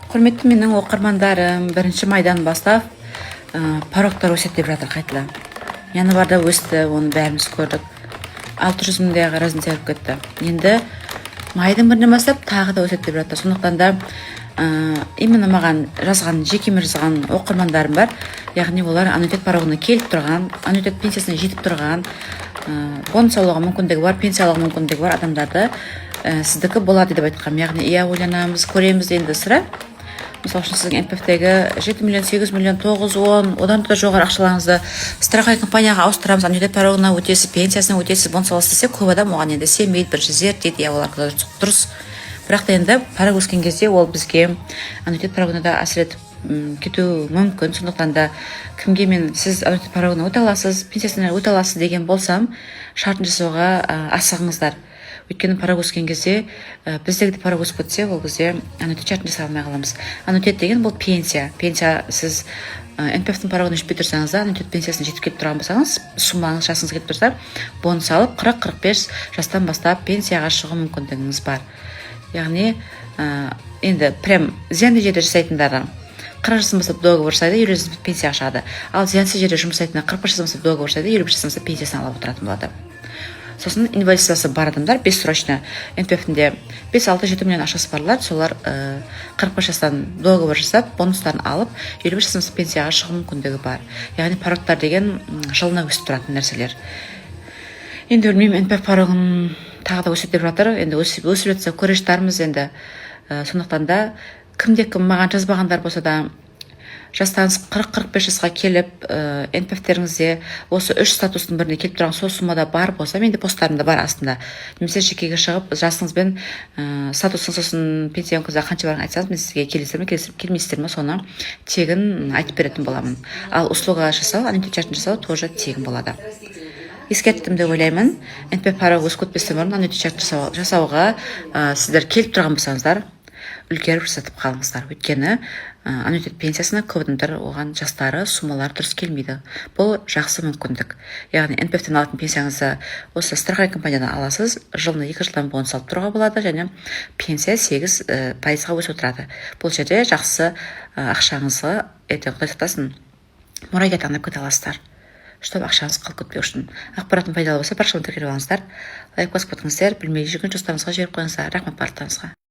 Құрметті менің оқырмандарым, 1 майдан бастап пароктар өседі деп жатыр қайтадан. Январда өсті, оны бәріміз көрдік. 600 мыңдайға разница болып кетті. Енді майдың 1-нен бастап тағы да өседі деп жатыр. Сондықтан да именно маған жазған, жекеме жазған оқырмандарым бар. Яғни олар аннуитет порогына келіп тұрған, аннуитет пенсиясына жетіп тұрған, бонус алуға мүмкіндігі бар, пенсия алуға мүмкіндігі бар адамдарды сіздікі болады деп айтқам. Яғни ойланамыз, көреміз енді сірә. Мысалы үшін сіздің НПФ-тегі 7 миллион, 8 миллион, 9, 10, одан да жоғары ақшаларыңызды страховой компанияға ауыстырамыз, аннуитет порогына өтесіз, пенсиясына өтесіз, бонус аласыз десе, көп адам оған енді сенбейді, бірінші зерттейді, олар дұрыс. Бірақ та енді порог өскен кезде ол бізге аннуитет порогына да әсер етіп кетуі мүмкін. Сондықтан да кімге мен сіз аннуитет порогына өте аласыз, пенсиясына өте аласыз деген болсам, шартын жасауға асығыңыздар. Өйткені порог өскен кезде біздегі де порог өсіп кетсе, ол кезде аннуитет шартын жасай алмай қаламыз. Аннуитет деген бұл пенсия. Пенсия сіз НПФ-тің порогына жетпей тұрсаңыз да, аннуитет пенсиясына жетіп кетіп тұрған болсаңыз, суммаңыз жасыңыз кетіп тұрса, бонус алып 40-45 жастан бастап пенсияға шығу мүмкіндігіңіз бар. Яғни енді прям зиянды жерде жасайтындары 40 жастан бастап договор жасайды, 50 жастан бастап пенсияға шығады. Ал зиянсыз жерде жұмыс жасайтындар 45 жастан бастап договор жасайды, 55 жастан бастап пенсиясын алып отыратын болады. Сосын инвалидизациясы бар адамдар бессрочно НПФ-тінде 5-6-7 миллион ақшасы барлар, солар 45 жастан договор жасап, бонустарын алып, 55 жастан бастап пенсияға шығу мүмкіндігі бар. Яғни порогтар деген жылына өсіп тұратын нәрселер. Енді білмеймін, НПФ порогын тағы да өсіп деп жатыр. Енді өсіп жатса көре жатармыз енді. Сондықтан да кім маған жазбағандар болса да, жастарыңыз 40-45 жасқа келіп, НПФ-теріңізде осы 3 статустың біріне келіп тұрған сол суммада бар болса, менде посттарымда бар астында. Немесе жекеге шығып, жасыңызбен статустың сосын пенсияңызға қанша барың айтсаңыз, мен сізге келмейсіздер ме, соны тегін айтып беретін боламын. Ал услуга жасау, аннуитет шартын жасау тоже тегін болады. Ескерттім деп ойлаймын. НПФ порогы өсіп кетпестен бұрын аннуитет шартын жасауға сіздер келіп тұрған болсаңыздар, үлгеріп жасатып қалыңыздар. Өйткені аннуитет пенсиясына көп адамдар оған жастары, суммалары дұрыс келмейді. Бұл жақсы мүмкіндік. Яғни НПФ-тен алатын пенсияңызды осы страховой компаниядан аласыз, жылына 2 жылдан бонус алып тұруға болады, және пенсия 8% өсіп отырады. Бұл жерде жақсы ақшаңызға Құдай сақтасын, мұраға таңдап кете аласыздар. Чтобы ақшаңыз қалып кетпеу үшін. Ақпараттың пайдалы болса, парақшамды тіркеліп алыңыздар. Лайк басып кетіңіздер, білмей жүрген жоспарыңызға жіберіп қойыңыздар. Рахмет барлықтарыңызға.